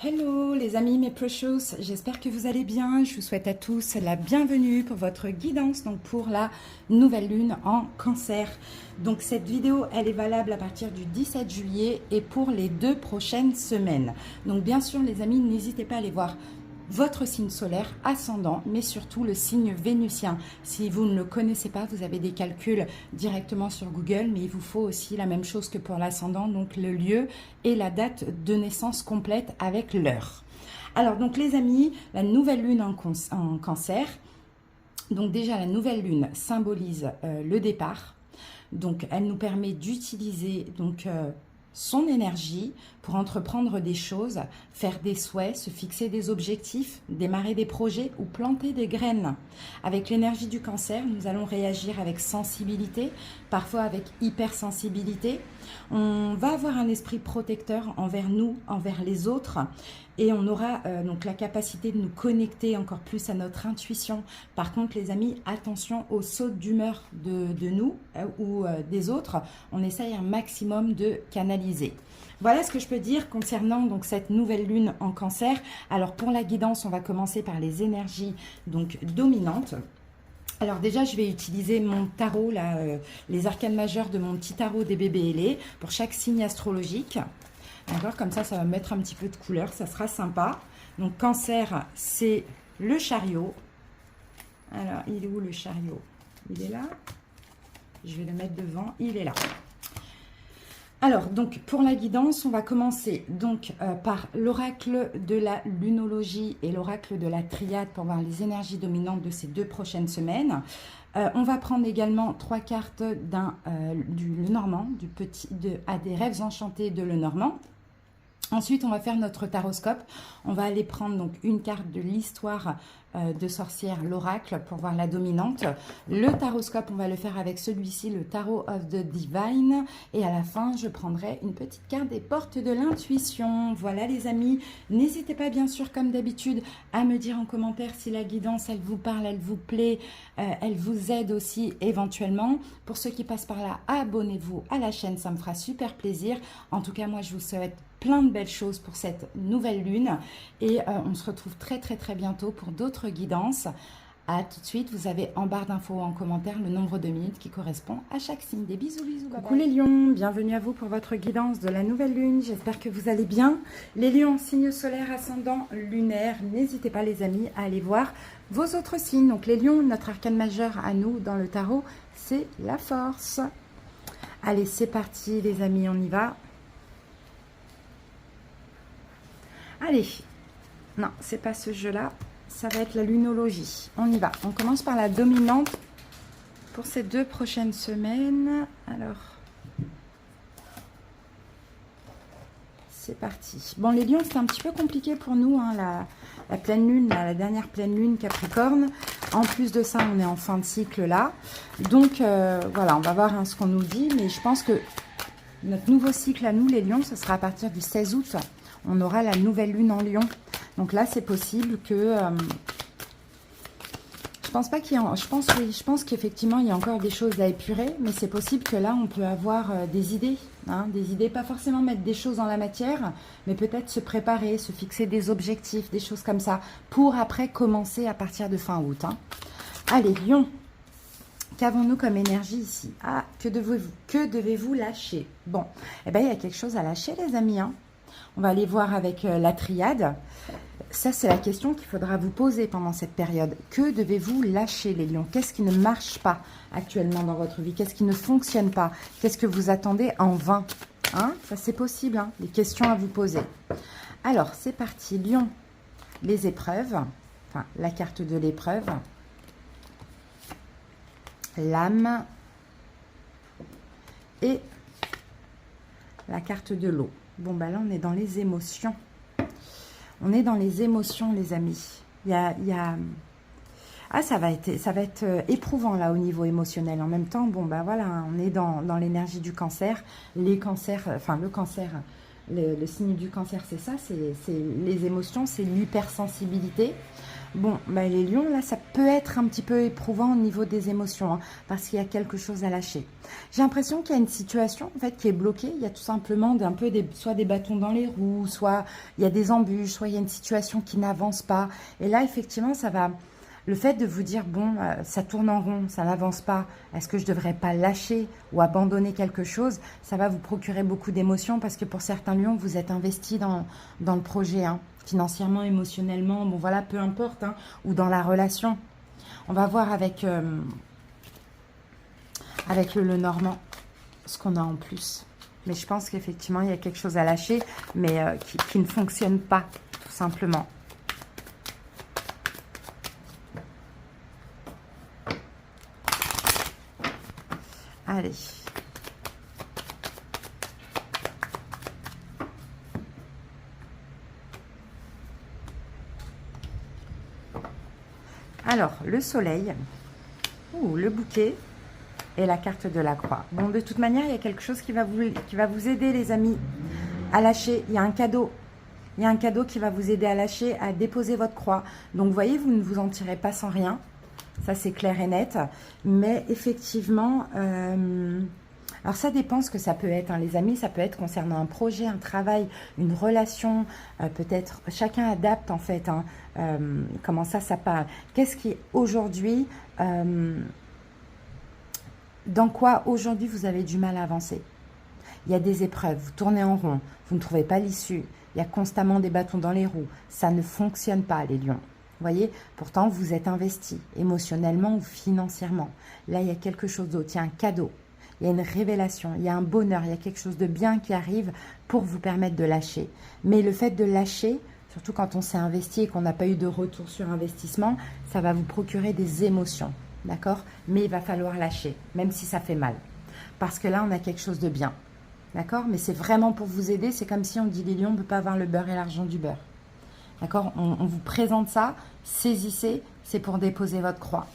Hello les amis, mes precious, j'espère que vous allez bien. Je vous souhaite à tous la bienvenue pour votre guidance, donc pour la nouvelle lune en cancer. Donc cette vidéo, elle est valable à partir du 17 juillet et pour les 2 prochaines semaines. Donc bien sûr les amis, n'hésitez pas à aller voir votre signe solaire ascendant, mais surtout le signe vénusien. Si vous ne le connaissez pas, vous avez des calculs directement sur Google, mais il vous faut aussi la même chose que pour l'ascendant, donc le lieu et la date de naissance complète avec l'heure. Alors donc les amis, la nouvelle lune en cancer, donc déjà la nouvelle lune symbolise le départ, donc elle nous permet d'utiliser son énergie pour entreprendre des choses, faire des souhaits, se fixer des objectifs, démarrer des projets ou planter des graines. Avec l'énergie du cancer, nous allons réagir avec sensibilité, parfois avec hypersensibilité. On va avoir un esprit protecteur envers nous, envers les autres, et on aura donc la capacité de nous connecter encore plus à notre intuition. Par contre, les amis, attention aux sautes d'humeur de nous ou des autres. On essaye un maximum de canaliser. Voilà ce que je peux dire concernant donc cette nouvelle lune en cancer. Alors pour la guidance, on va commencer par les énergies donc dominantes. Alors déjà, je vais utiliser mon tarot, là, les arcanes majeures de mon petit tarot des bébés ailés pour chaque signe astrologique. D'accord, comme ça va mettre un petit peu de couleur, ça sera sympa. Donc cancer, c'est le chariot. Alors, il est où le chariot? Il est là. Je vais le mettre devant, il est là. Alors, donc, pour la guidance, on va commencer donc par l'oracle de la lunologie et l'oracle de la triade pour voir les énergies dominantes de ces 2 prochaines semaines. On va prendre également 3 cartes du Lenormand, des rêves enchantés de Lenormand. Ensuite, on va faire notre taroscope. On va aller prendre donc une carte de l'histoire de sorcière, l'oracle, pour voir la dominante. Le taroscope, on va le faire avec celui-ci, le Tarot of the Divine. Et à la fin, je prendrai une petite carte des portes de l'intuition. Voilà les amis. N'hésitez pas, bien sûr, comme d'habitude, à me dire en commentaire si la guidance, elle vous parle, elle vous plaît, elle vous aide aussi éventuellement. Pour ceux qui passent par là, abonnez-vous à la chaîne, ça me fera super plaisir. En tout cas, moi, je vous souhaite plein de belles choses pour cette nouvelle lune et on se retrouve très bientôt pour d'autres guidances. À tout de suite, vous avez en barre d'infos ou en commentaire le nombre de minutes qui correspond à chaque signe. Des bisous, Coucou les lions, bienvenue à vous pour votre guidance de la nouvelle lune. J'espère que vous allez bien. Les lions, signe solaire, ascendant, lunaire, n'hésitez pas les amis à aller voir vos autres signes. Donc les lions, notre arcane majeur à nous dans le tarot, c'est la force. Allez, c'est parti les amis, on y va. Allez, non, c'est pas ce jeu-là, ça va être la lunologie. On y va, on commence par la dominante pour ces 2 prochaines semaines. Alors, c'est parti. Bon, les lions, c'est un petit peu compliqué pour nous, hein, la pleine lune, la dernière pleine lune Capricorne. En plus de ça, on est en fin de cycle là. Donc, voilà, on va voir hein, ce qu'on nous dit. Mais je pense que notre nouveau cycle à nous, les lions, ce sera à partir du 16 août. On aura la nouvelle lune en lion. Donc là, c'est possible que... je pense pas qu'il y a... Je pense qu'effectivement, il y a encore des choses à épurer. Mais c'est possible que là, on peut avoir des idées. Hein, des idées, pas forcément mettre des choses dans la matière, mais peut-être se préparer, se fixer des objectifs, des choses comme ça, pour après commencer à partir de fin août. Hein. Allez, lion. Qu'avons-nous comme énergie ici? Ah, que devez-vous lâcher? Bon, eh bien, il y a quelque chose à lâcher, les amis, hein. On va aller voir avec la triade. Ça, c'est la question qu'il faudra vous poser pendant cette période. Que devez-vous lâcher, les lions? Qu'est-ce qui ne marche pas actuellement dans votre vie? Qu'est-ce qui ne fonctionne pas? Qu'est-ce que vous attendez en vain? Hein? Ça, c'est possible, hein? Des questions à vous poser. Alors, c'est parti. Lion, les épreuves. Enfin, la carte de l'épreuve. L'âme. Et la carte de l'eau. Bon, bah là, on est dans les émotions. On est dans les émotions, les amis. Ah, ça va être éprouvant, là, au niveau émotionnel. En même temps, bon, bah voilà, on est dans l'énergie du cancer. Les cancers, enfin, le cancer, le signe du cancer, c'est ça, c'est les émotions, c'est l'hypersensibilité. Bon, bah, les lions, là, ça peut être un petit peu éprouvant au niveau des émotions, hein, parce qu'il y a quelque chose à lâcher. J'ai l'impression qu'il y a une situation, en fait, qui est bloquée. Il y a tout simplement soit des bâtons dans les roues, soit il y a des embûches, soit il y a une situation qui n'avance pas. Et là, effectivement, ça va... Le fait de vous dire, bon, ça tourne en rond, ça n'avance pas, est-ce que je ne devrais pas lâcher ou abandonner quelque chose? Ça va vous procurer beaucoup d'émotions parce que pour certains lions, vous êtes investis dans le projet, hein, financièrement, émotionnellement, bon voilà, peu importe, hein, ou dans la relation. On va voir avec le Normand ce qu'on a en plus. Mais je pense qu'effectivement, il y a quelque chose à lâcher, mais qui ne fonctionne pas, tout simplement. Allez. Alors, le soleil, ou le bouquet et la carte de la croix. Bon, de toute manière, il y a quelque chose qui va vous aider, les amis, à lâcher. Il y a un cadeau. Il y a un cadeau qui va vous aider à lâcher, à déposer votre croix. Donc, vous voyez, vous ne vous en tirez pas sans rien. Ça, c'est clair et net. Mais effectivement... alors, ça dépend ce que ça peut être, hein, les amis. Ça peut être concernant un projet, un travail, une relation. Peut-être, chacun adapte, en fait, hein, comment ça parle. Qu'est-ce qui, aujourd'hui, dans quoi, aujourd'hui, vous avez du mal à avancer? Il y a des épreuves, vous tournez en rond, vous ne trouvez pas l'issue. Il y a constamment des bâtons dans les roues. Ça ne fonctionne pas, les lions. Vous voyez, pourtant, vous êtes investi émotionnellement ou financièrement. Là, il y a quelque chose d'autre. Il y a un cadeau. Il y a une révélation, il y a un bonheur, il y a quelque chose de bien qui arrive pour vous permettre de lâcher. Mais le fait de lâcher, surtout quand on s'est investi et qu'on n'a pas eu de retour sur investissement, ça va vous procurer des émotions, d'accord? Mais il va falloir lâcher, même si ça fait mal. Parce que là, on a quelque chose de bien, d'accord? Mais c'est vraiment pour vous aider, c'est comme si on dit les lions, on ne peut pas avoir le beurre et l'argent du beurre. D'accord? On vous présente ça, saisissez, c'est pour déposer votre croix.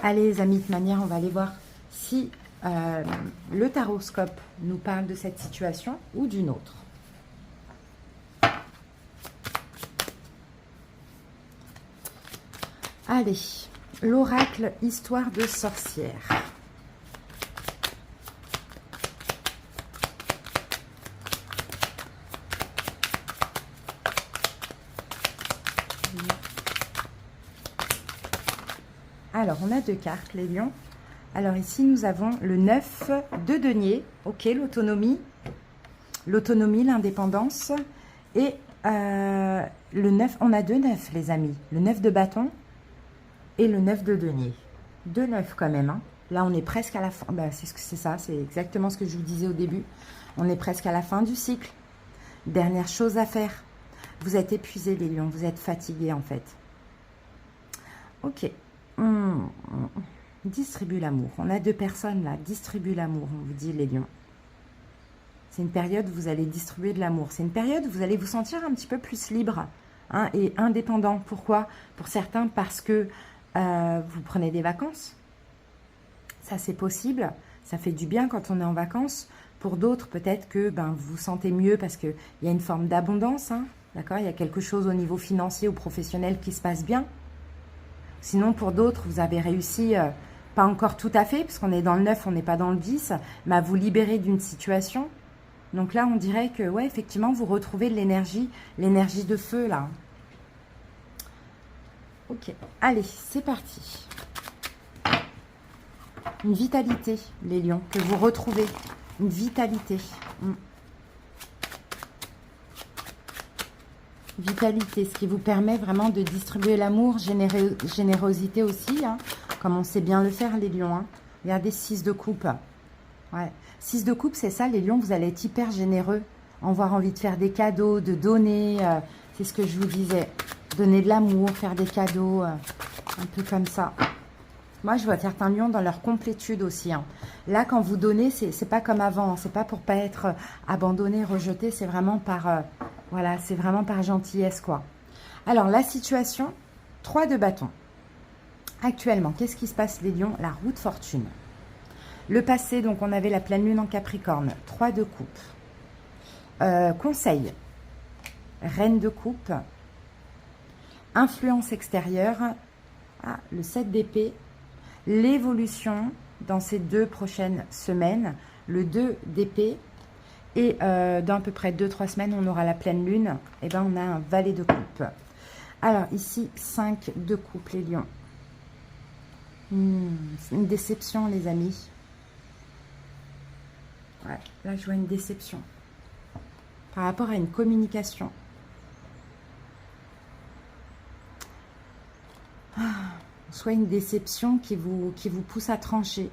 Allez les amis, de manière, on va aller voir si... le taroscope nous parle de cette situation ou d'une autre. Allez, l'oracle histoire de sorcière. Alors, on a deux cartes, les lions. Alors ici, nous avons le 9 de denier, ok, l'autonomie, l'indépendance, et le 9, on a deux 9, les amis, le 9 de bâton et le 9 de denier. Deux 9 quand même, hein. Là, on est presque à la fin, bah, c'est ça, c'est exactement ce que je vous disais au début. On est presque à la fin du cycle. Dernière chose à faire. Vous êtes épuisés, les lions, vous êtes fatigués en fait. Ok. Distribue l'amour. On a deux personnes là. Distribue l'amour, on vous dit les lions. C'est une période où vous allez distribuer de l'amour. C'est une période où vous allez vous sentir un petit peu plus libre, hein, et indépendant. Pourquoi? Pour certains, parce que vous prenez des vacances. Ça, c'est possible. Ça fait du bien quand on est en vacances. Pour d'autres, peut-être que vous vous sentez mieux parce qu'il y a une forme d'abondance. Hein, d'accord? Il y a quelque chose au niveau financier ou professionnel qui se passe bien. Sinon, pour d'autres, vous avez réussi... pas encore tout à fait, parce qu'on est dans le 9, on n'est pas dans le 10, mais à vous libérer d'une situation. Donc là, on dirait que, ouais, effectivement, vous retrouvez de l'énergie de feu, là. Ok, allez, c'est parti. Une vitalité, les lions, que vous retrouvez. Une vitalité. Vitalité, ce qui vous permet vraiment de distribuer l'amour, générosité aussi, hein. Comme on sait bien le faire, les lions. Hein. Regardez, 6 de coupe. Ouais. 6 de coupe, c'est ça, les lions, vous allez être hyper généreux. Avoir envie de faire des cadeaux, de donner. C'est ce que je vous disais. Donner de l'amour, faire des cadeaux. Un peu comme ça. Moi, je vois certains lions dans leur complétude aussi. Hein. Là, quand vous donnez, c'est pas comme avant. Hein. C'est pas pour pas être abandonné, rejeté. C'est vraiment par... voilà, c'est vraiment par gentillesse, quoi. Alors, la situation, 3 de bâton. Actuellement, qu'est-ce qui se passe, les lions? La roue de fortune. Le passé, donc on avait la pleine lune en Capricorne. 3 de coupe. Conseil. Reine de coupe. Influence extérieure, le 7 d'épée, l'évolution dans ces 2 prochaines semaines, le 2 d'épée, et dans à peu près 2-3 semaines, on aura la pleine lune, et bien on a un valet de coupe. Alors ici, 5 de coupe, les lions. C'est une déception, les amis. Ouais, là, je vois une déception par rapport à une communication. Soit une déception qui vous pousse à trancher.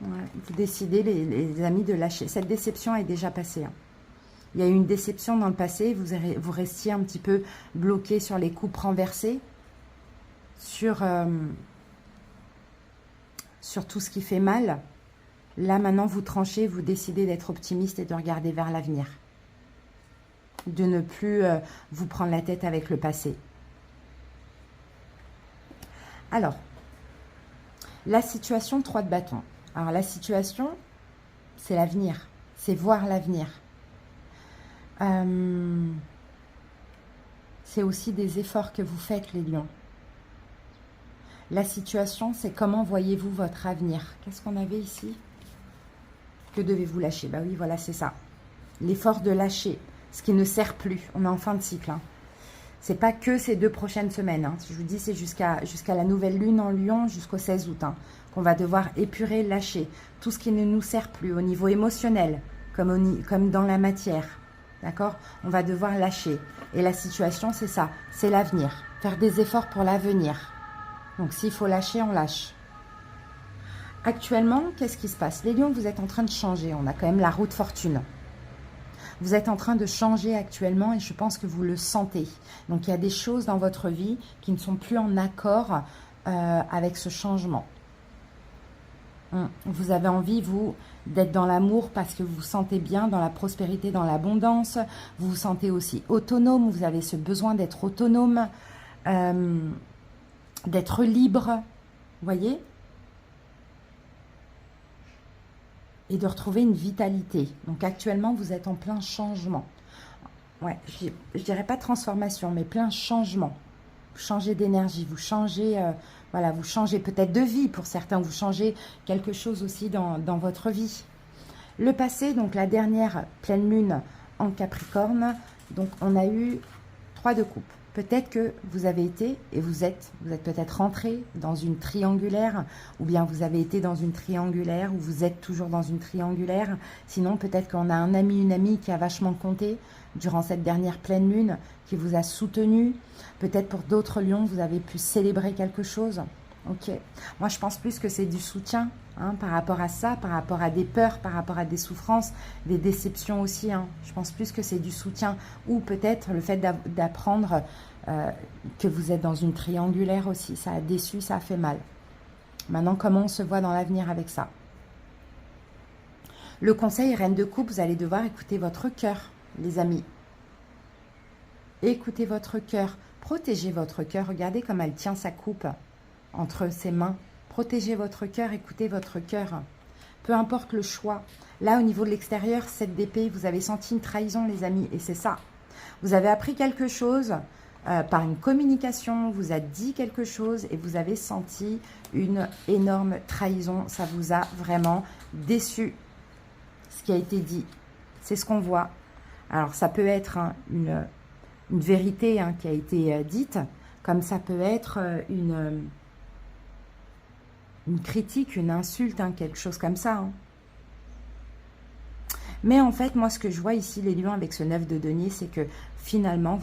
Ouais, vous décidez, les amis, de lâcher. Cette déception est déjà passée. Hein. Il y a eu une déception dans le passé. Vous restiez un petit peu bloqué sur les coupes renversées. Sur tout ce qui fait mal. Là, maintenant, vous tranchez, vous décidez d'être optimiste et de regarder vers l'avenir. De ne plus vous prendre la tête avec le passé. Alors, la situation 3 de bâton. Alors, la situation, c'est l'avenir. C'est voir l'avenir. C'est aussi des efforts que vous faites, les lions. La situation, c'est comment voyez-vous votre avenir. Qu'est-ce qu'on avait ici? Que devez-vous lâcher? Bah oui, voilà, c'est ça. L'effort de lâcher, ce qui ne sert plus. On est en fin de cycle. Hein. C'est pas que ces 2 prochaines semaines. Hein. Je vous dis, c'est jusqu'à la nouvelle lune en Lion, jusqu'au 16 août. Hein, qu'on va devoir épurer, lâcher. Tout ce qui ne nous sert plus au niveau émotionnel, comme dans la matière. D'accord? On va devoir lâcher. Et la situation, c'est ça. C'est l'avenir. Faire des efforts pour l'avenir. Donc, s'il faut lâcher, on lâche. Actuellement, qu'est-ce qui se passe? Les lions, vous êtes en train de changer. On a quand même la roue de fortune. Vous êtes en train de changer actuellement et je pense que vous le sentez. Donc, il y a des choses dans votre vie qui ne sont plus en accord avec ce changement. Vous avez envie, vous, d'être dans l'amour parce que vous vous sentez bien, dans la prospérité, dans l'abondance. Vous vous sentez aussi autonome. Vous avez ce besoin d'être autonome, d'être libre. Vous voyez? Et de retrouver une vitalité. Donc actuellement, vous êtes en plein changement. Ouais, je dirais pas transformation, mais plein changement. Vous changez d'énergie, vous changez, voilà, vous changez peut-être de vie pour certains, vous changez quelque chose aussi dans votre vie. Le passé, donc la dernière pleine lune en Capricorne, donc on a eu 3 de coupe. Peut-être que vous avez été, et vous êtes peut-être rentré dans une triangulaire, ou bien vous avez été dans une triangulaire, ou vous êtes toujours dans une triangulaire. Sinon, peut-être qu'on a un ami, une amie qui a vachement compté durant cette dernière pleine lune, qui vous a soutenu. Peut-être pour d'autres lions, vous avez pu célébrer quelque chose. Ok. Moi, je pense plus que c'est du soutien hein, par rapport à ça, par rapport à des peurs, par rapport à des souffrances, des déceptions aussi. Hein. Je pense plus que c'est du soutien ou peut-être le fait d'apprendre que vous êtes dans une triangulaire aussi. Ça a déçu, ça a fait mal. Maintenant, comment on se voit dans l'avenir avec ça? Le conseil Reine de Coupe, vous allez devoir écouter votre cœur, les amis. Écoutez votre cœur. Protégez votre cœur. Regardez comme elle tient sa coupe entre ses mains. Protégez votre cœur, écoutez votre cœur. Peu importe le choix. Là, au niveau de l'extérieur, 7 d'épée, vous avez senti une trahison, les amis. Et c'est ça. Vous avez appris quelque chose par une communication, vous a dit quelque chose et vous avez senti une énorme trahison. Ça vous a vraiment déçu, ce qui a été dit. C'est ce qu'on voit. Alors, ça peut être hein, une vérité hein, qui a été dite, comme ça peut être une critique, une insulte, hein, quelque chose comme ça. Hein. Mais en fait, moi, ce que je vois ici, les lions, avec ce 9 de denier, c'est que finalement,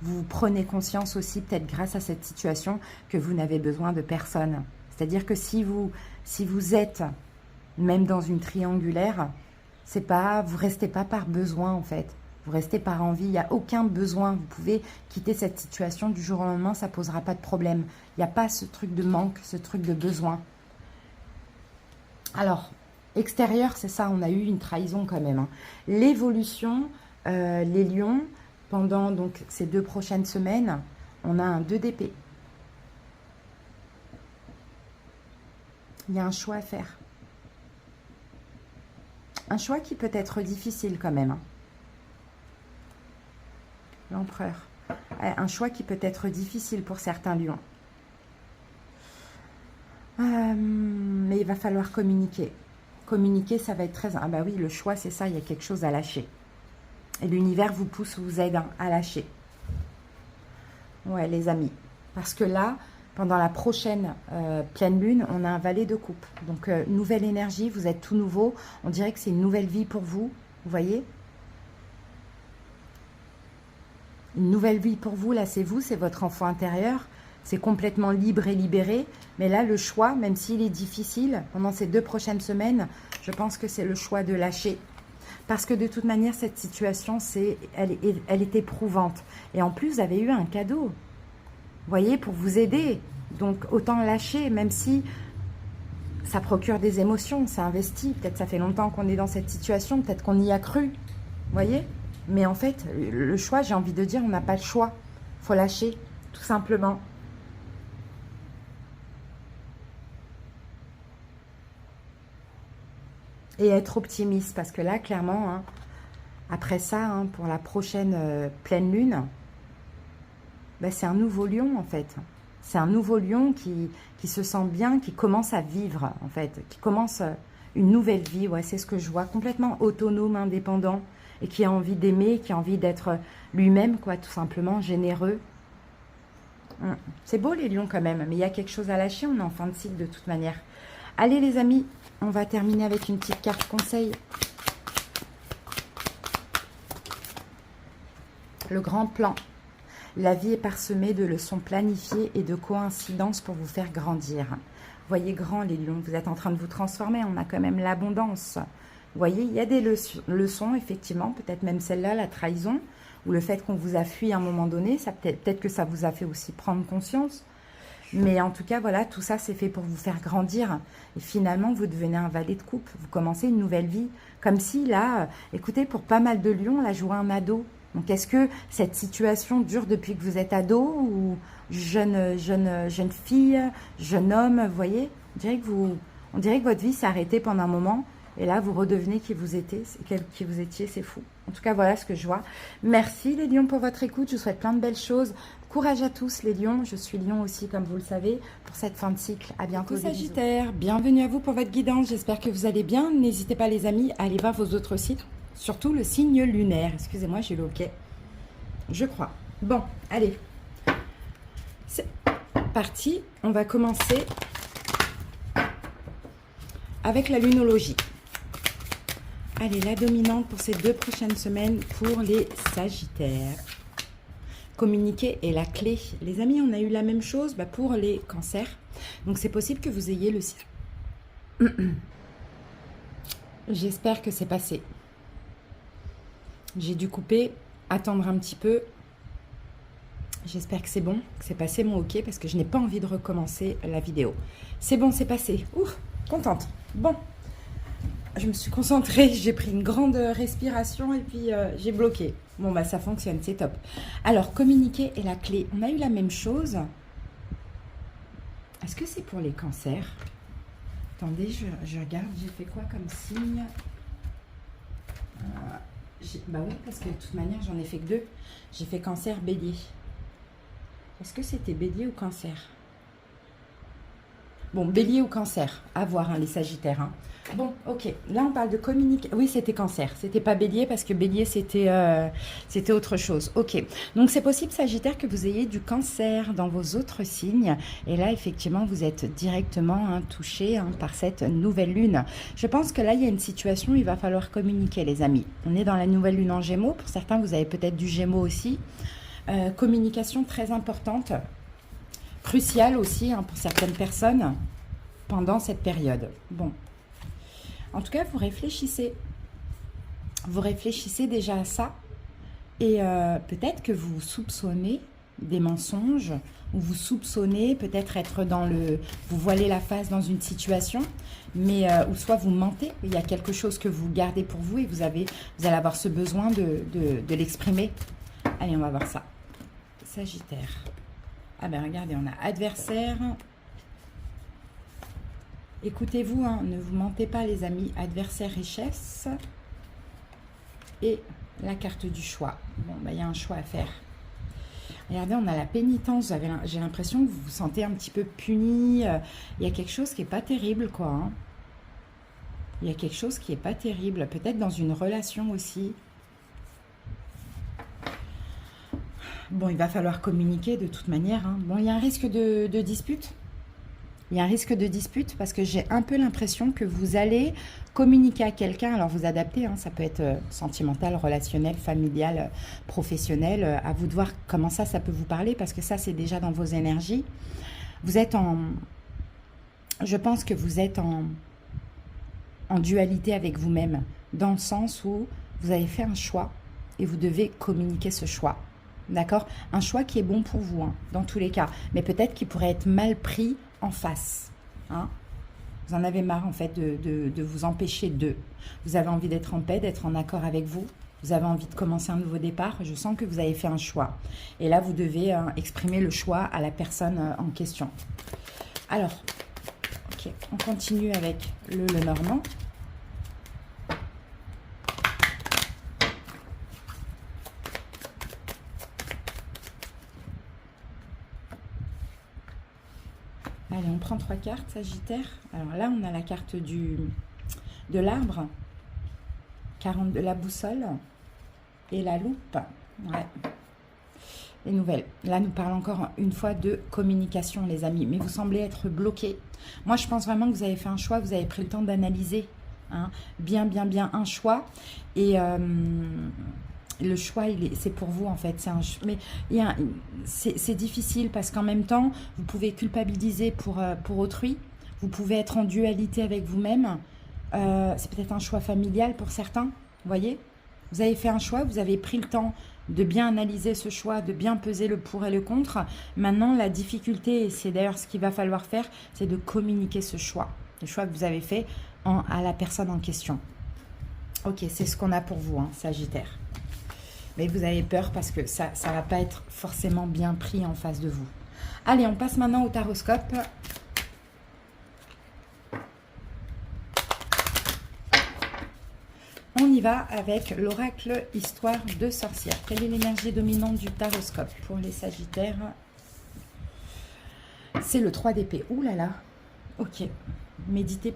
vous prenez conscience aussi, peut-être grâce à cette situation, que vous n'avez besoin de personne. C'est-à-dire que si vous êtes même dans une triangulaire, c'est pas, vous ne restez pas par besoin, en fait. Vous restez par envie, il n'y a aucun besoin. Vous pouvez quitter cette situation du jour au lendemain, ça ne posera pas de problème. Il n'y a pas ce truc de manque, ce truc de besoin. Alors, extérieur, c'est ça, on a eu une trahison quand même. Hein. L'évolution, les lions, pendant donc ces 2 prochaines semaines, on a un 2 d'épée. Il y a un choix à faire. Un choix qui peut être difficile quand même. L'empereur. Un choix qui peut être difficile pour certains lions. Mais il va falloir communiquer. Communiquer, ça va être très... Ah bah oui, le choix, c'est ça, il y a quelque chose à lâcher. Et l'univers vous pousse, vous aide à lâcher. Ouais, les amis. Parce que là, pendant la prochaine pleine lune, on a un valet de coupe. Donc, nouvelle énergie, vous êtes tout nouveau. On dirait que c'est une nouvelle vie pour vous. Vous voyez? Une nouvelle vie pour vous, là, c'est vous, c'est votre enfant intérieur. C'est complètement libre et libéré. Mais là, le choix, même s'il est difficile, pendant ces 2 prochaines semaines, je pense que c'est le choix de lâcher. Parce que de toute manière, cette situation, elle est éprouvante. Et en plus, vous avez eu un cadeau. Vous voyez, pour vous aider. Donc, autant lâcher, même si ça procure des émotions, ça investit. Peut-être ça fait longtemps qu'on est dans cette situation, peut-être qu'on y a cru. Vous voyez? Mais en fait, le choix, j'ai envie de dire, on n'a pas le choix. Il faut lâcher, tout simplement. Et être optimiste, parce que là, clairement, hein, après ça, hein, pour la prochaine pleine lune, ben, c'est un nouveau lion, en fait. C'est un nouveau lion qui se sent bien, qui commence à vivre, en fait. Qui commence une nouvelle vie, ouais, c'est ce que je vois. Complètement autonome, indépendant, et qui a envie d'aimer, qui a envie d'être lui-même, quoi, tout simplement, généreux. C'est beau, les lions, quand même, mais il y a quelque chose à lâcher, on est en fin de cycle, de toute manière. Allez, les amis, on va terminer avec une petite carte conseil. Le grand plan. La vie est parsemée de leçons planifiées et de coïncidences pour vous faire grandir. Voyez grand, les lions, vous êtes en train de vous transformer, on a quand même l'abondance. Vous voyez, il y a des leçons, effectivement, peut-être même celle-là, la trahison, ou le fait qu'on vous a fui à un moment donné, peut-être que ça vous a fait aussi prendre conscience. Mais en tout cas, voilà, tout ça, c'est fait pour vous faire grandir. Et finalement, vous devenez un valet de coupe. Vous commencez une nouvelle vie. Comme si, là, écoutez, pour pas mal de lions, là, je vois un ado. Donc, est-ce que cette situation dure depuis que vous êtes ado ou jeune fille, jeune homme, vous voyez? On dirait que votre vie s'est arrêtée pendant un moment. Et là, vous redevenez qui vous étiez, c'est fou. En tout cas, voilà ce que je vois. Merci les lions pour votre écoute. Je vous souhaite plein de belles choses. Courage à tous les lions. Je suis lion aussi, comme vous le savez, pour cette fin de cycle. À bientôt. Sagittaire, bienvenue à vous pour votre guidance. J'espère que vous allez bien. N'hésitez pas les amis à aller voir vos autres sites. Surtout le signe lunaire. Excusez-moi, j'ai le OK. Je crois. Bon, allez. C'est parti. On va commencer avec la lunologie. Allez, la dominante pour ces 2 prochaines semaines pour les Sagittaires. Communiquer est la clé. Les amis, on a eu la même chose pour les Cancers. Donc, c'est possible que vous ayez le... J'espère que c'est passé. J'ai dû couper, attendre un petit peu. J'espère que c'est bon, que c'est passé mon OK, parce que je n'ai pas envie de recommencer la vidéo. C'est bon, c'est passé. Ouf, contente. Bon. Je me suis concentrée, j'ai pris une grande respiration et puis j'ai bloqué. Bon, ça fonctionne, c'est top. Alors, communiquer est la clé. On a eu la même chose. Est-ce que c'est pour les Cancers? Attendez, je regarde, j'ai fait quoi comme signe? Bah oui, parce que de toute manière, j'en ai fait que 2. J'ai fait Cancer, Bélier. Est-ce que c'était Bélier ou Cancer? Bon, Bélier ou Cancer, à voir, hein, les Sagittaires. Hein. Bon, ok, là on parle de communiquer. Oui, c'était Cancer, c'était pas Bélier parce que Bélier c'était autre chose. Ok, donc c'est possible, Sagittaire, que vous ayez du Cancer dans vos autres signes. Et là, effectivement, vous êtes directement touché par cette nouvelle lune. Je pense que là, il y a une situation où il va falloir communiquer, les amis. On est dans la nouvelle lune en Gémeaux. Pour certains, vous avez peut-être du Gémeaux aussi. Communication très importante. Crucial aussi pour certaines personnes pendant cette période. Bon, en tout cas, vous réfléchissez. Vous réfléchissez déjà à ça. Et peut-être que vous soupçonnez des mensonges, ou vous soupçonnez peut-être être dans le... Vous voilez la face dans une situation, mais ou soit vous mentez. Il y a quelque chose que vous gardez pour vous et vous allez avoir ce besoin de l'exprimer. Allez, on va voir ça. Sagittaire. Ah ben regardez, on a adversaire. Écoutez-vous, hein, ne vous mentez pas les amis. Adversaire, richesse. Et la carte du choix. Bon, bah, il y a un choix à faire. Regardez, on a la pénitence. J'ai l'impression que vous vous sentez un petit peu puni. Il y a quelque chose qui n'est pas terrible, quoi. Hein. Il y a quelque chose qui n'est pas terrible. Peut-être dans une relation aussi. Bon, il va falloir communiquer de toute manière. Hein. Bon, il y a un risque de dispute. Il y a un risque de dispute parce que j'ai un peu l'impression que vous allez communiquer à quelqu'un. Alors, vous adaptez, hein, ça peut être sentimental, relationnel, familial, professionnel. À vous de voir comment ça peut vous parler parce que ça, c'est déjà dans vos énergies. Vous êtes en... Je pense que vous êtes en dualité avec vous-même dans le sens où vous avez fait un choix et vous devez communiquer ce choix. D'accord? Un choix qui est bon pour vous, hein, dans tous les cas. Mais peut-être qu'il pourrait être mal pris en face. Hein? Vous en avez marre, en fait, de vous empêcher de. Vous avez envie d'être en paix, d'être en accord avec vous. Vous avez envie de commencer un nouveau départ. Je sens que vous avez fait un choix. Et là, vous devez exprimer le choix à la personne en question. Alors, ok, on continue avec le Normand. Allez, on prend 3 cartes, Sagittaire. Alors là, on a la carte de l'arbre, 40 de la boussole et la loupe. Ouais. Les nouvelles. Là, nous parlons encore une fois de communication, les amis. Mais vous semblez être bloqués. Moi, je pense vraiment que vous avez fait un choix. Vous avez pris le temps d'analyser. Hein, bien un choix. Et... le choix, c'est pour vous en fait. Mais c'est difficile parce qu'en même temps, vous pouvez culpabiliser pour autrui. Vous pouvez être en dualité avec vous-même. C'est peut-être un choix familial pour certains. Vous voyez, vous avez fait un choix, vous avez pris le temps de bien analyser ce choix, de bien peser le pour et le contre. Maintenant, la difficulté, et c'est d'ailleurs ce qu'il va falloir faire, c'est de communiquer ce choix. Le choix que vous avez fait à la personne en question. Ok, c'est ce qu'on a pour vous, hein, Sagittaire. Mais vous avez peur parce que ça ne va pas être forcément bien pris en face de vous. Allez, on passe maintenant au taroscope. On y va avec l'oracle Histoire de sorcière. Quelle est l'énergie dominante du taroscope pour les Sagittaires? C'est le 3 d'épée. Ouh là là. Ok. Médite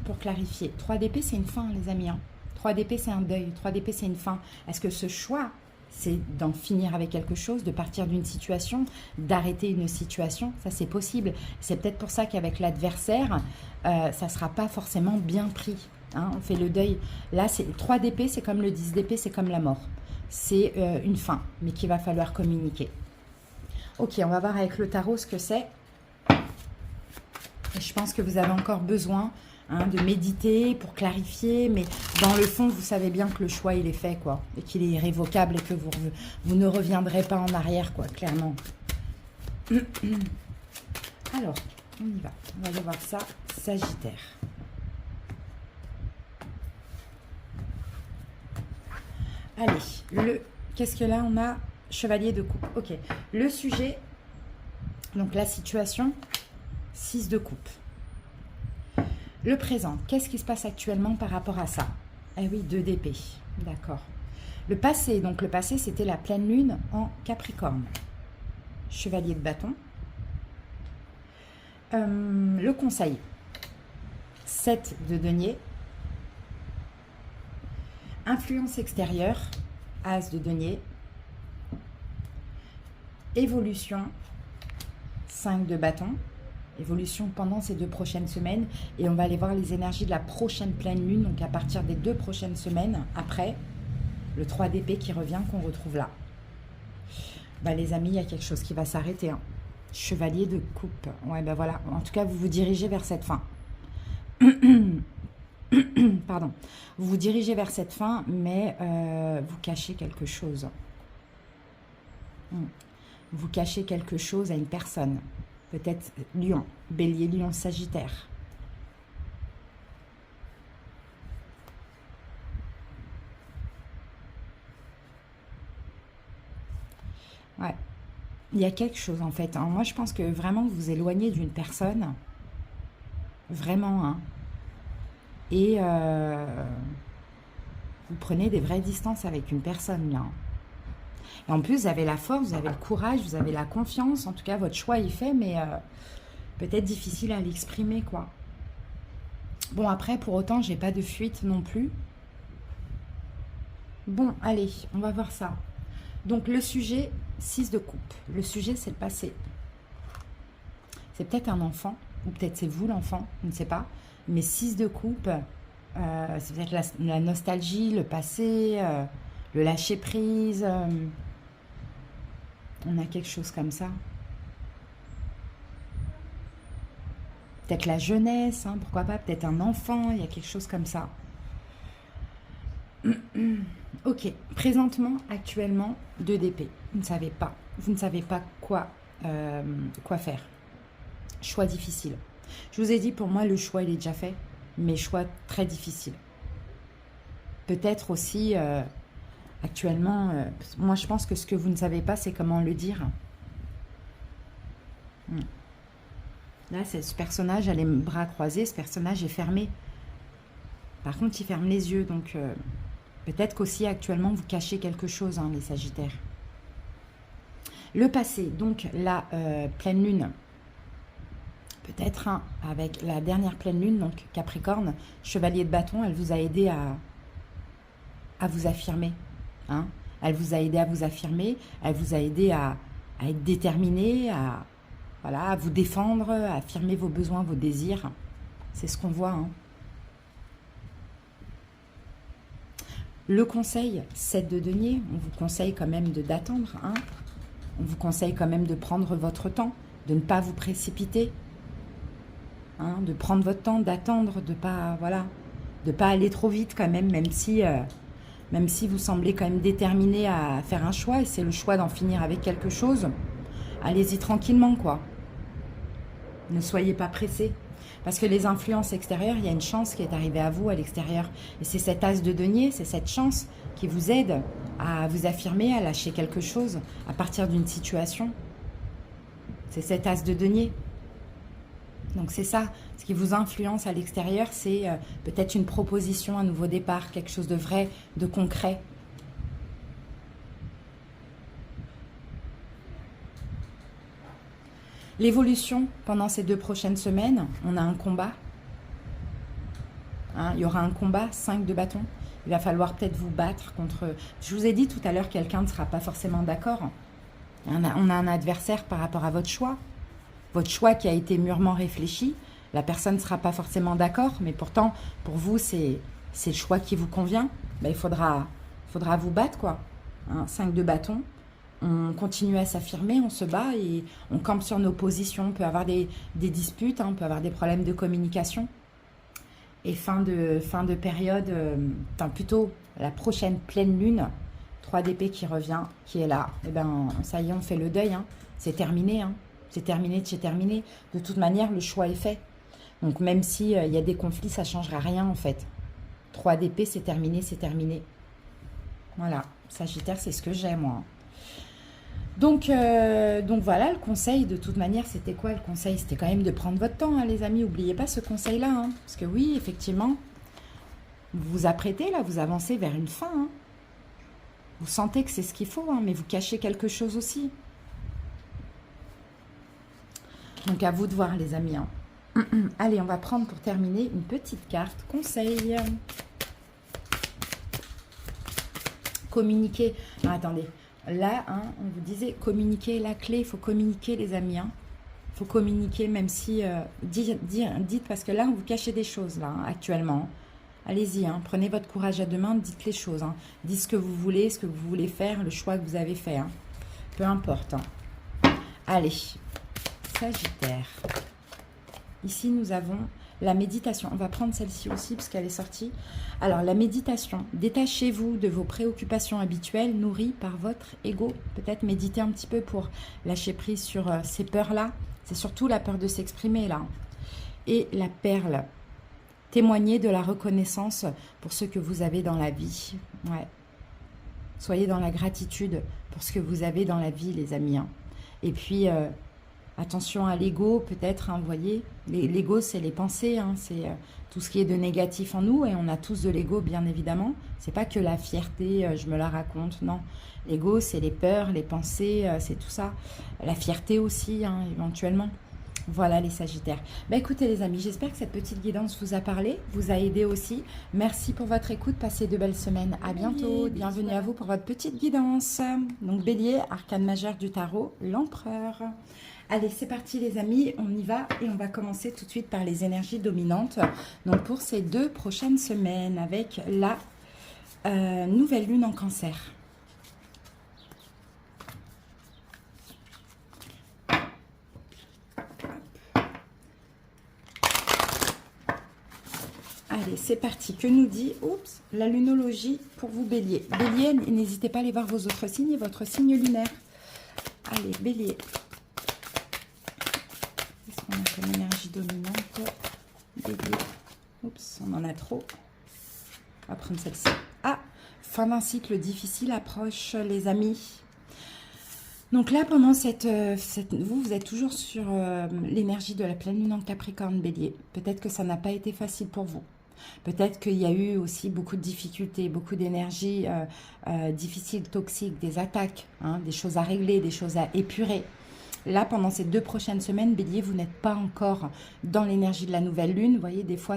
pour clarifier. 3 d'épée, c'est une fin, les amis. 3 d'épée, c'est un deuil. 3 d'épée, c'est une fin. Est-ce que ce choix, c'est d'en finir avec quelque chose, de partir d'une situation, d'arrêter une situation? Ça, c'est possible. C'est peut-être pour ça qu'avec l'adversaire, ça ne sera pas forcément bien pris. Hein, on fait le deuil. Là, 3 d'épée, c'est comme le 10 d'épée, c'est comme la mort. C'est une fin, mais qu'il va falloir communiquer. Ok, on va voir avec le tarot ce que c'est. Je pense que vous avez encore besoin de méditer pour clarifier, mais dans le fond, vous savez bien que le choix, il est fait, quoi, et qu'il est irrévocable et que vous ne reviendrez pas en arrière, quoi, clairement. Alors, on y va. On va aller voir ça, Sagittaire. Allez, qu'est-ce que là, on a? Chevalier de coupe. Ok, le sujet, donc la situation, 6 de coupe. Le présent, qu'est-ce qui se passe actuellement par rapport à ça? Eh oui, 2 d'épée, d'accord. Le passé, donc le passé, c'était la pleine lune en Capricorne. Chevalier de bâton. Le conseil, 7 de denier. Influence extérieure, As de denier. Évolution, 5 de bâton. Évolution pendant ces 2 prochaines semaines. Et on va aller voir les énergies de la prochaine pleine lune. Donc à partir des 2 prochaines semaines, après, le 3 d'épée qui revient, qu'on retrouve là. Bah, les amis, il y a quelque chose qui va s'arrêter. Hein. Chevalier de coupe. Ouais, ben voilà. En tout cas, vous vous dirigez vers cette fin. Pardon. Vous vous dirigez vers cette fin, mais vous cachez quelque chose. Vous cachez quelque chose à une personne. Peut-être Lion, Bélier, Lion, Sagittaire. Ouais. Il y a quelque chose en fait. Hein. Moi, je pense que vraiment vous vous éloignez d'une personne Vraiment, hein. Et vous prenez des vraies distances avec une personne, là. Et en plus, vous avez la force, vous avez le courage, vous avez la confiance. En tout cas, votre choix est fait, mais peut-être difficile à l'exprimer, quoi. Bon, après, pour autant, j'ai pas de fuite non plus. Bon, allez, on va voir ça. Donc, le sujet, 6 de coupe. Le sujet, c'est le passé. C'est peut-être un enfant, ou peut-être c'est vous l'enfant, je ne sais pas. Mais 6 de coupe, c'est peut-être la nostalgie, le passé, le lâcher-prise. On a quelque chose comme ça. Peut-être la jeunesse, hein, pourquoi pas, peut-être un enfant, il y a quelque chose comme ça. Ok, présentement, actuellement, 2 d'épée. Vous ne savez pas. Vous ne savez pas quoi faire. Choix difficile. Je vous ai dit, pour moi, le choix, il est déjà fait, mais choix très difficile. Peut-être aussi, actuellement, moi, je pense que ce que vous ne savez pas, c'est comment le dire. Là, ce personnage a les bras croisés, ce personnage est fermé. Par contre, il ferme les yeux, donc peut-être qu'aussi actuellement, vous cachez quelque chose, hein, les Sagittaires. Le passé, donc la pleine lune, peut-être hein, avec la dernière pleine lune, donc Capricorne, chevalier de bâton, elle vous a aidé à vous affirmer. Hein. Elle vous a aidé à vous affirmer, elle vous a aidé à être déterminé, voilà, à vous défendre, à affirmer vos besoins, vos désirs. C'est ce qu'on voit. Hein. Le conseil, 7 de denier, on vous conseille quand même d'attendre. Hein. On vous conseille quand même de prendre votre temps, de ne pas vous précipiter. Hein, de prendre votre temps, d'attendre, de pas, voilà, de pas aller trop vite quand même, même si vous semblez quand même déterminé à faire un choix, et c'est le choix d'en finir avec quelque chose. Allez-y tranquillement, quoi. Ne soyez pas pressés. Parce que les influences extérieures, il y a une chance qui est arrivée à vous à l'extérieur. Et c'est cet as de denier, c'est cette chance qui vous aide à vous affirmer, à lâcher quelque chose à partir d'une situation. C'est cet as de denier. Donc c'est ça, ce qui vous influence à l'extérieur, c'est peut-être une proposition, un nouveau départ, quelque chose de vrai, de concret. L'évolution, pendant ces 2 prochaines semaines, on a un combat. Hein, il y aura un combat, 5 de bâton. Il va falloir peut-être vous battre contre... Je vous ai dit tout à l'heure, quelqu'un ne sera pas forcément d'accord. On a un adversaire par rapport à votre choix. Votre choix qui a été mûrement réfléchi. La personne ne sera pas forcément d'accord, mais pourtant, pour vous, c'est le choix qui vous convient. Ben, il faudra vous battre, quoi. Hein, 5 de bâton. On continue à s'affirmer, on se bat et on campe sur nos positions. On peut avoir des disputes, hein, on peut avoir des problèmes de communication. Et fin de période, enfin plutôt la prochaine pleine lune, 3 d'épée qui revient, qui est là. Et ben ça y est, on fait le deuil. Hein. C'est terminé. Hein. C'est terminé de chez terminé. De toute manière, le choix est fait. Donc même s'il y a des conflits, ça ne changera rien en fait. 3 d'épée, c'est terminé, c'est terminé. Voilà. Sagittaire, c'est ce que j'ai moi. Donc voilà, le conseil, de toute manière, c'était quoi le conseil? C'était quand même de prendre votre temps, hein, les amis. N'oubliez pas ce conseil-là. Hein, parce que oui, effectivement, vous vous apprêtez, là, vous avancez vers une fin. Hein. Vous sentez que c'est ce qu'il faut, hein, mais vous cachez quelque chose aussi. Donc à vous de voir, les amis. Hein. Allez, on va prendre pour terminer une petite carte conseil. Communiquer. Ah, attendez. Là, hein, on vous disait communiquer la clé. Il faut communiquer, les amis. Hein. Il faut communiquer, même si... dites, parce que là, on vous cachez des choses, là, hein, actuellement. Allez-y, hein, prenez votre courage à deux mains, dites les choses. Hein. Dites ce que vous voulez faire, le choix que vous avez fait. Hein. Peu importe. Hein. Allez, Sagittaire. Ici, nous avons la méditation. On va prendre celle-ci aussi, parce qu'elle est sortie. Alors, la méditation. Détachez-vous de vos préoccupations habituelles, nourries par votre ego. Peut-être méditer un petit peu pour lâcher prise sur ces peurs-là. C'est surtout la peur de s'exprimer, là. Et la perle. Témoignez de la reconnaissance pour ce que vous avez dans la vie. Ouais. Soyez dans la gratitude pour ce que vous avez dans la vie, les amis. Hein. Et puis, Attention à l'ego, peut-être, hein, vous voyez. L'ego, c'est les pensées, hein, c'est tout ce qui est de négatif en nous, et on a tous de l'ego, bien évidemment. C'est pas que la fierté, je me la raconte, non. L'ego, c'est les peurs, les pensées, c'est tout ça. La fierté aussi, hein, éventuellement. Voilà les Sagittaires. Bah, écoutez les amis, j'espère que cette petite guidance vous a parlé, vous a aidé aussi. Merci pour votre écoute, passez de belles semaines. À bientôt, bienvenue à vous pour votre petite guidance. Donc Bélier, arcane majeur du tarot, l'empereur. Allez, c'est parti les amis, on y va et on va commencer tout de suite par les énergies dominantes. Donc pour ces 2 prochaines semaines avec la nouvelle lune en Cancer. Allez, c'est parti. Que nous dit la lunologie pour vous, Bélier? Bélier, n'hésitez pas à aller voir vos autres signes et votre signe lunaire. Allez, Bélier. Qu'est-ce qu'on a comme énergie dominante? Bélier. Oups, on en a trop. On va prendre celle-ci. Ah, fin d'un cycle difficile approche, les amis. Donc là, pendant vous êtes toujours sur l'énergie de la pleine lune en Capricorne, Bélier. Peut-être que ça n'a pas été facile pour vous. Peut-être qu'il y a eu aussi beaucoup de difficultés, beaucoup d'énergie difficile, toxique, des attaques, hein, des choses à régler, des choses à épurer. Là, pendant ces 2 prochaines semaines, Bélier, vous n'êtes pas encore dans l'énergie de la nouvelle lune. Vous voyez, des fois,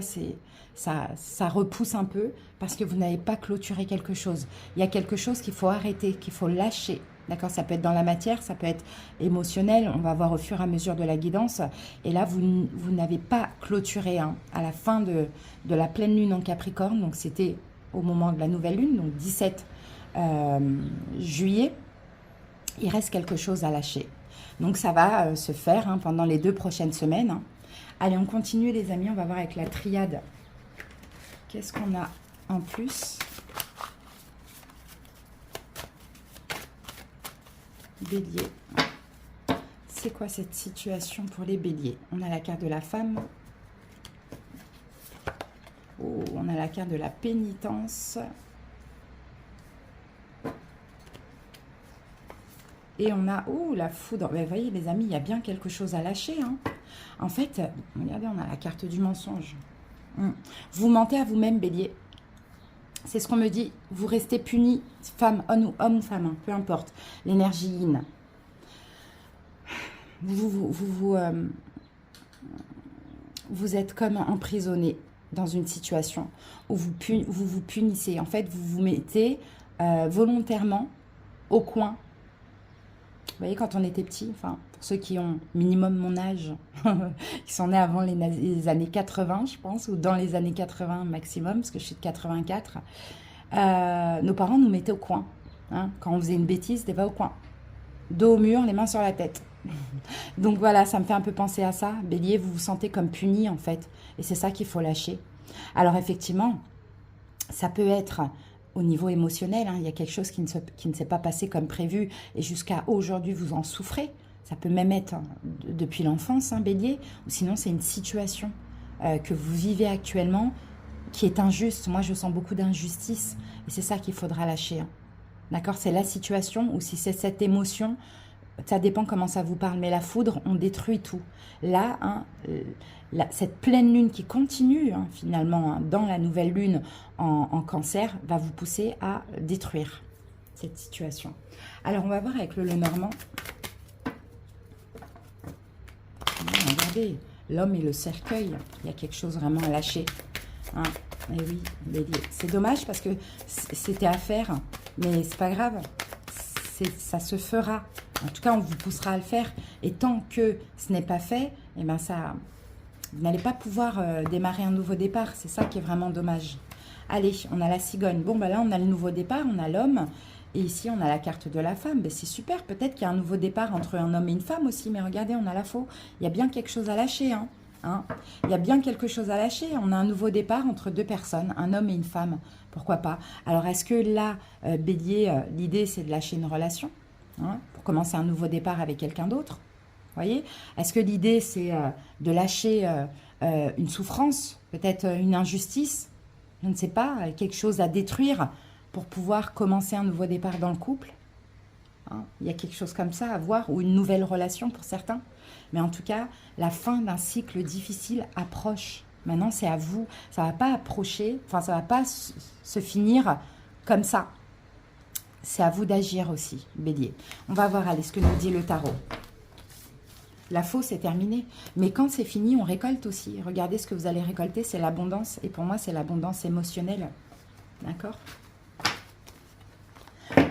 ça repousse un peu parce que vous n'avez pas clôturé quelque chose. Il y a quelque chose qu'il faut arrêter, qu'il faut lâcher. D'accord, ça peut être dans la matière, ça peut être émotionnel. On va voir au fur et à mesure de la guidance. Et là, vous n'avez pas clôturé hein, à la fin de la pleine lune en Capricorne. Donc, c'était au moment de la nouvelle lune, donc 17 juillet. Il reste quelque chose à lâcher. Donc, ça va se faire hein, pendant les 2 prochaines semaines. Hein. Allez, on continue, les amis. On va voir avec la triade. Qu'est-ce qu'on a en plus ? Bélier. C'est quoi cette situation pour les béliers? On a la carte de la femme. Oh, on a la carte de la pénitence. Et on a, oh, la foudre. Vous voyez, les amis, il y a bien quelque chose à lâcher. Hein. En fait, regardez, on a la carte du mensonge. Vous mentez à vous-même, bélier. C'est ce qu'on me dit. Vous restez puni, femme, homme ou femme, hein, peu importe. L'énergie yin. Vous êtes comme emprisonné dans une situation où vous vous punissez. En fait, vous vous mettez volontairement au coin. Vous voyez, quand on était petit, enfin, pour ceux qui ont minimum mon âge, qui sont nés avant les années 80, je pense, ou dans les années 80 maximum, parce que je suis de 84, nos parents nous mettaient au coin. Hein, quand on faisait une bêtise, c'était pas au coin. Dos au mur, les mains sur la tête. Donc voilà, ça me fait un peu penser à ça. Bélier, vous vous sentez comme puni, en fait. Et c'est ça qu'il faut lâcher. Alors effectivement, ça peut être... Au niveau émotionnel, hein, il y a quelque chose qui ne s'est pas passé comme prévu et jusqu'à aujourd'hui, vous en souffrez. Ça peut même être depuis l'enfance, hein, bélier, ou sinon c'est une situation que vous vivez actuellement qui est injuste. Moi, je sens beaucoup d'injustice et c'est ça qu'il faudra lâcher. Hein. D'accord? C'est la situation ou si c'est cette émotion, ça dépend comment ça vous parle. Mais la foudre, on détruit tout. Là, hein, cette pleine lune qui continue hein, finalement hein, dans la nouvelle lune en cancer va vous pousser à détruire cette situation. Alors, on va voir avec le Lenormand. Regardez, l'homme et le cercueil. Il y a quelque chose vraiment à lâcher. Hein. Et oui, bélier. C'est dommage parce que c'était à faire, mais c'est pas grave. Ça se fera. En tout cas, on vous poussera à le faire. Et tant que ce n'est pas fait, eh ben ça, vous n'allez pas pouvoir démarrer un nouveau départ. C'est ça qui est vraiment dommage. Allez, on a la cigogne. Bon, ben là, on a le nouveau départ, on a l'homme. Et ici, on a la carte de la femme. Ben, c'est super. Peut-être qu'il y a un nouveau départ entre un homme et une femme aussi. Mais regardez, on a la faux. Il y a bien quelque chose à lâcher. Hein. Il y a bien quelque chose à lâcher. On a un nouveau départ entre 2 personnes, un homme et une femme. Pourquoi pas? Alors, est-ce que là, bélier, l'idée, c'est de lâcher une relation hein, pour commencer un nouveau départ avec quelqu'un d'autre? Voyez? Est-ce que l'idée, c'est de lâcher une souffrance, peut-être une injustice? Je ne sais pas, quelque chose à détruire pour pouvoir commencer un nouveau départ dans le couple. hein. Il y a quelque chose comme ça à voir, ou une nouvelle relation pour certains. Mais en tout cas, la fin d'un cycle difficile approche. Maintenant, c'est à vous. Ça ne va pas approcher, enfin, ça ne va pas se finir comme ça. C'est à vous d'agir aussi, Bélier. On va voir, allez, ce que nous dit le tarot. La fausse est terminée. Mais quand c'est fini, on récolte aussi. Regardez ce que vous allez récolter, c'est l'abondance. Et pour moi, c'est l'abondance émotionnelle. D'accord?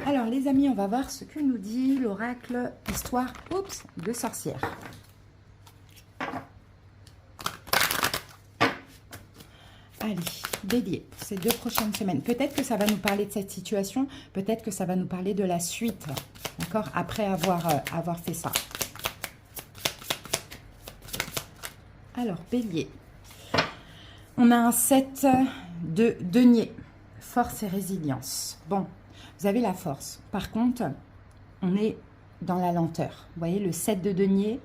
Alors, les amis, on va voir ce que nous dit l'oracle histoire de sorcière. Allez, Bélier, ces 2 prochaines semaines. Peut-être que ça va nous parler de cette situation, peut-être que ça va nous parler de la suite, d'accord, après avoir fait ça. Alors, Bélier, on a un 7 de denier, force et résilience. Bon, vous avez la force. Par contre, on est dans la lenteur. Vous voyez, le 7 de denier,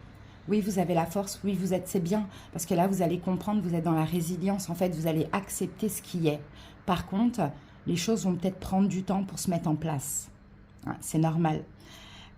oui, vous avez la force, oui, vous êtes, c'est bien. Parce que là, vous allez comprendre, vous êtes dans la résilience. En fait, vous allez accepter ce qui est. Par contre, les choses vont peut-être prendre du temps pour se mettre en place. C'est normal.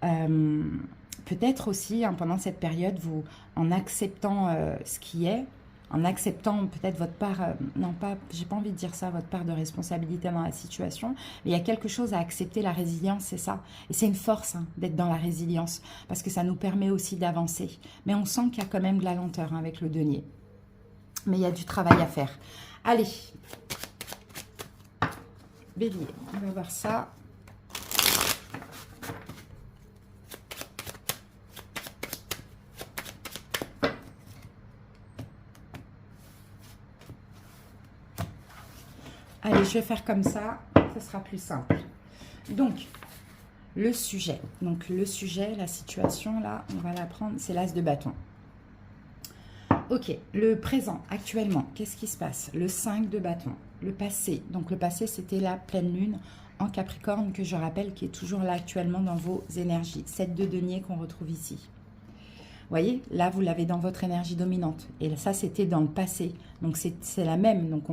Peut-être aussi, hein, pendant cette période, vous, en acceptant ce qui est, en acceptant peut-être votre part, non pas, j'ai pas envie de dire ça, votre part de responsabilité dans la situation, mais il y a quelque chose à accepter, la résilience, c'est ça. Et c'est une force hein, d'être dans la résilience, parce que ça nous permet aussi d'avancer. Mais on sent qu'il y a quand même de la lenteur hein, avec le denier. Mais il y a du travail à faire. Allez, Bélier, on va voir ça. Allez, je vais faire comme ça, ce sera plus simple. Donc, le sujet. Donc, le sujet, la situation, là, on va la prendre, c'est l'as de bâton. Ok, le présent, actuellement, qu'est-ce qui se passe? Le 5 de bâton, le passé. Donc, le passé, c'était la pleine lune en Capricorne, que je rappelle, qui est toujours là actuellement dans vos énergies. 7 de denier qu'on retrouve ici. Vous voyez, là, vous l'avez dans votre énergie dominante. Et ça, c'était dans le passé. Donc, c'est la même. Donc,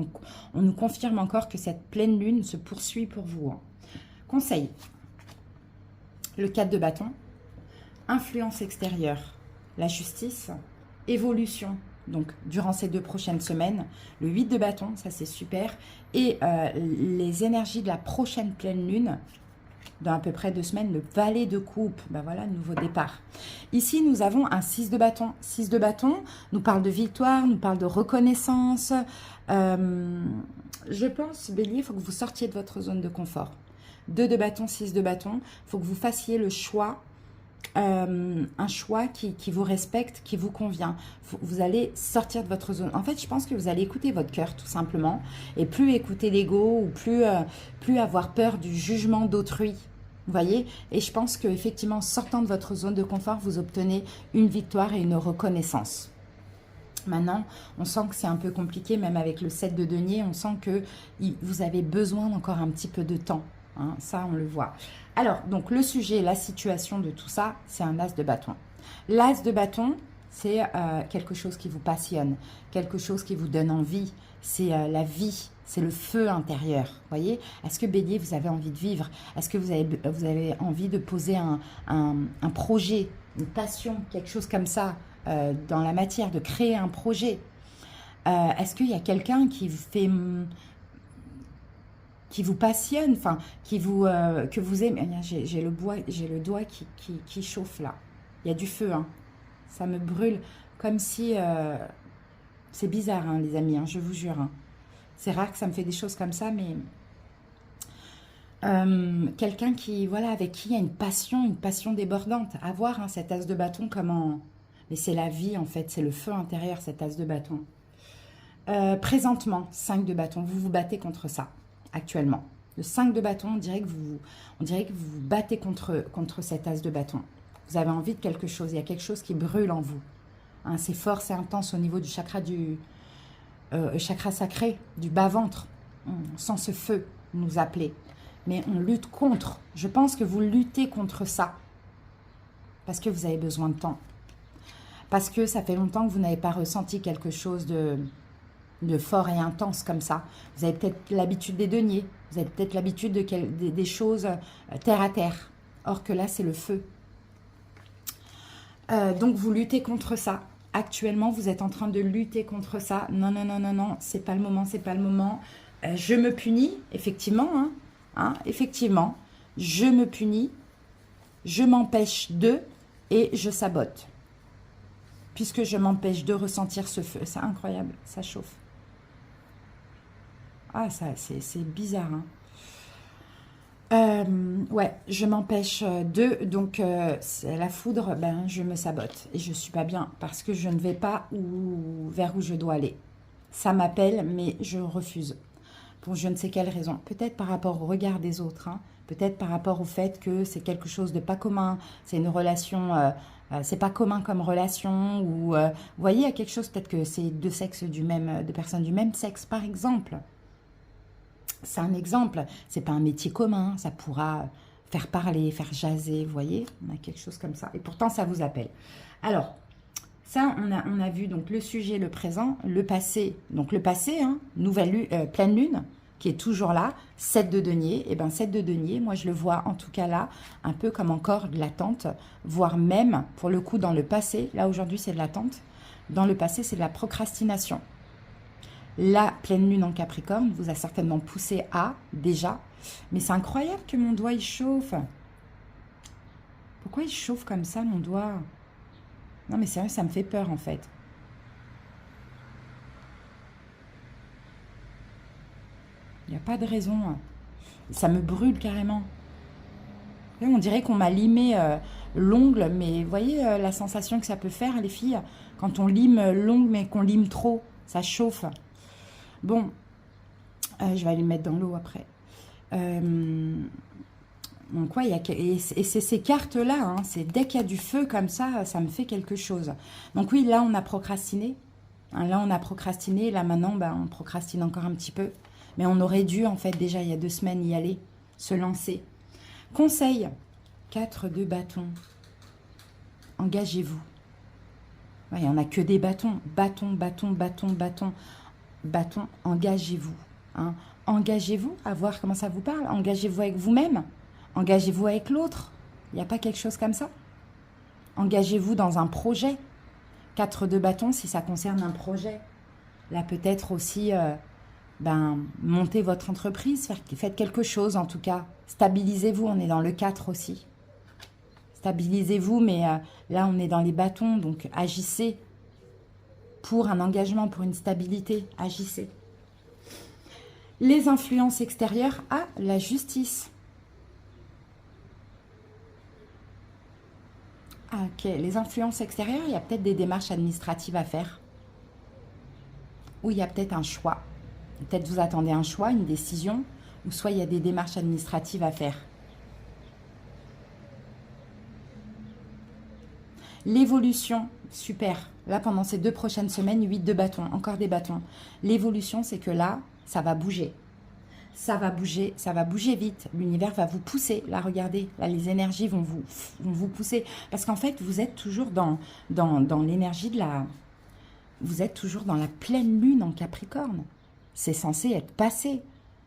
on nous confirme encore que cette pleine lune se poursuit pour vous. Hein. Conseil. Le 4 de bâton. Influence extérieure. La justice. Évolution. Donc, durant ces 2 prochaines semaines. Le 8 de bâton, ça, c'est super. Et les énergies de la prochaine pleine lune. Dans à peu près 2 semaines, le valet de coupe, ben voilà, nouveau départ. Ici, nous avons un 6 de bâton. 6 de bâton nous parle de victoire, nous parle de reconnaissance. Je pense, Bélier, il faut que vous sortiez de votre zone de confort. 2 de bâton, 6 de bâton. Il faut que vous fassiez le choix, un choix qui vous respecte, qui vous convient. Vous allez sortir de votre zone. En fait, je pense que vous allez écouter votre cœur, tout simplement, et plus écouter l'ego, ou plus avoir peur du jugement d'autrui. Vous voyez? Et je pense qu'effectivement, sortant de votre zone de confort, vous obtenez une victoire et une reconnaissance. Maintenant, on sent que c'est un peu compliqué, même avec le 7 de denier, on sent que vous avez besoin d'encore un petit peu de temps. Hein, ça, on le voit. Alors, donc, le sujet, la situation de tout ça, c'est un as de bâton. L'as de bâton, c'est quelque chose qui vous passionne, quelque chose qui vous donne envie. C'est la vie, c'est le feu intérieur. Voyez? Est-ce que Bélier, vous avez envie de vivre? Est-ce que vous avez envie de poser un projet, une passion, quelque chose comme ça dans la matière, de créer un projet? Est-ce qu'il y a quelqu'un qui vous passionne, enfin, que vous aimez? J'ai le doigt qui chauffe là. Il y a du feu, hein. Ça me brûle comme si... c'est bizarre, hein, les amis, hein, je vous jure. Hein. C'est rare que ça me fait des choses comme ça, mais... quelqu'un qui, voilà, avec qui il y a une passion débordante. À voir, hein, cet as de bâton, comment... Mais c'est la vie, en fait, c'est le feu intérieur, cet as de bâton. Présentement, 5 de bâton, vous vous battez contre ça, actuellement. Le 5 de bâton, on dirait que vous vous battez contre cet as de bâton. Vous avez envie de quelque chose, il y a quelque chose qui brûle en vous. Hein, c'est fort, c'est intense au niveau du chakra chakra sacré, du bas-ventre. On sent ce feu nous appeler. Mais on lutte contre. Je pense que vous luttez contre ça. Parce que vous avez besoin de temps. Parce que ça fait longtemps que vous n'avez pas ressenti quelque chose de fort et intense comme ça. Vous avez peut-être l'habitude des deniers. Vous avez peut-être l'habitude des choses terre à terre. Or que là, c'est le feu. Donc, vous luttez contre ça. Actuellement, vous êtes en train de lutter contre ça. Non, non, non, non, non, c'est pas le moment, c'est pas le moment. Je me punis, effectivement. Effectivement, je me punis. Je m'empêche de et je sabote. Puisque je m'empêche de ressentir ce feu. C'est incroyable, ça chauffe. Ah, ça, c'est bizarre, hein. Ouais, je m'empêche de, donc c'est la foudre, ben je me sabote et je suis pas bien parce que je ne vais pas vers où je dois aller. Ça m'appelle, mais je refuse. Pour je ne sais quelle raison. Peut-être par rapport au regard des autres, hein. Peut-être par rapport au fait que c'est quelque chose de pas commun, c'est une relation, c'est pas commun comme relation, ou vous voyez, il y a quelque chose, peut-être que c'est deux sexes deux personnes du même sexe, par exemple. C'est un exemple, c'est pas un métier commun, ça pourra faire parler, faire jaser, vous voyez, on a quelque chose comme ça. Et pourtant, ça vous appelle. Alors, ça, on a vu donc le sujet, le présent, le passé. Donc le passé, hein, pleine lune, qui est toujours là, 7 de denier. Et bien 7 de denier, moi je le vois en tout cas là, un peu comme encore de l'attente, voire même, pour le coup, dans le passé, là aujourd'hui c'est de l'attente, dans le passé c'est de la procrastination. La pleine lune en Capricorne vous a certainement poussé à, déjà, mais c'est incroyable que mon doigt il chauffe. Pourquoi il chauffe comme ça mon doigt? Non mais sérieux, ça me fait peur en fait. Il n'y a pas de raison. Ça me brûle carrément. On dirait qu'on m'a limé l'ongle, mais vous voyez la sensation que ça peut faire, les filles, quand on lime l'ongle, mais qu'on lime trop, ça chauffe. Bon, je vais aller le mettre dans l'eau après. Donc ouais, et c'est ces cartes-là, hein, c'est dès qu'il y a du feu comme ça, ça me fait quelque chose. Donc oui, là on a procrastiné. Hein, là on a procrastiné, là maintenant ben, on procrastine encore un petit peu. Mais on aurait dû en fait déjà il y a 2 semaines y aller, se lancer. Conseil, 4 de bâton. Engagez-vous. Ouais, il n'y en a que des bâtons. Bâton, bâton, bâton, bâton. Bâton, engagez-vous. Hein. Engagez-vous à voir comment ça vous parle. Engagez-vous avec vous-même. Engagez-vous avec l'autre. Il n'y a pas quelque chose comme ça? Engagez-vous dans un projet. 4 de bâton si ça concerne un projet. Là peut-être aussi... montez votre entreprise, faites quelque chose en tout cas. Stabilisez-vous, on est dans le 4 aussi. Stabilisez-vous, mais là on est dans les bâtons, donc agissez pour un engagement, pour une stabilité, agissez. Les influences extérieures à la justice. Ah, ok, les influences extérieures, il y a peut-être des démarches administratives à faire. Ou il y a peut-être un choix. Peut-être vous attendez un choix, une décision, ou soit il y a des démarches administratives à faire. L'évolution, super. Là, pendant ces 2 prochaines semaines, 8 de bâtons, encore des bâtons. L'évolution, c'est que là, ça va bouger. Ça va bouger vite. L'univers va vous pousser. Là, regardez, là, les énergies vont vous pousser. Parce qu'en fait, vous êtes toujours dans l'énergie de la... Vous êtes toujours dans la pleine lune en Capricorne. C'est censé être passé.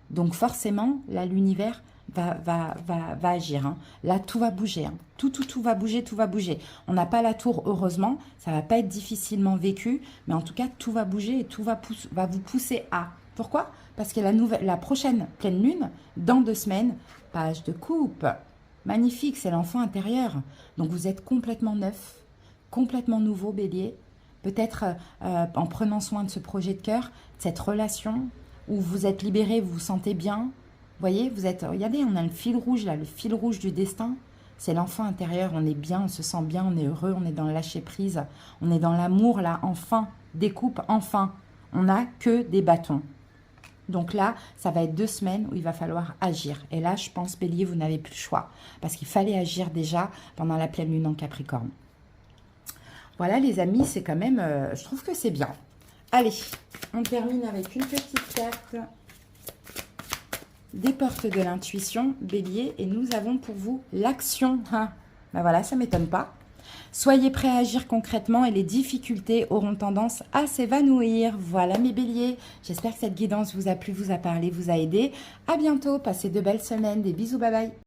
Donc forcément, là, l'univers va agir. Hein. Là, tout va bouger. Hein. Tout va bouger, tout va bouger. On n'a pas la tour, heureusement. Ça ne va pas être difficilement vécu. Mais en tout cas, tout va bouger et tout va vous pousser à. Pourquoi? Parce que la prochaine pleine lune, dans 2 semaines, page de coupe. Magnifique, c'est l'enfant intérieur. Donc vous êtes complètement neuf, complètement nouveau, bélier. Peut-être en prenant soin de ce projet de cœur, de cette relation où vous êtes libéré, vous vous sentez bien. Vous voyez, regardez, on a le fil rouge là, le fil rouge du destin. C'est l'enfant intérieur, on est bien, on se sent bien, on est heureux, on est dans le lâcher prise. On est dans l'amour là, enfin, découpe, enfin. On n'a que des bâtons. Donc là, ça va être 2 semaines où il va falloir agir. Et là, je pense, bélier, vous n'avez plus le choix. Parce qu'il fallait agir déjà pendant la pleine lune en Capricorne. Voilà les amis, c'est quand même, je trouve que c'est bien. Allez, on termine avec une petite carte des portes de l'intuition, bélier, et nous avons pour vous l'action. Hein. Ben voilà, ça ne m'étonne pas. Soyez prêts à agir concrètement et les difficultés auront tendance à s'évanouir. Voilà mes béliers, j'espère que cette guidance vous a plu, vous a parlé, vous a aidé. À bientôt, passez de belles semaines, des bisous, bye bye.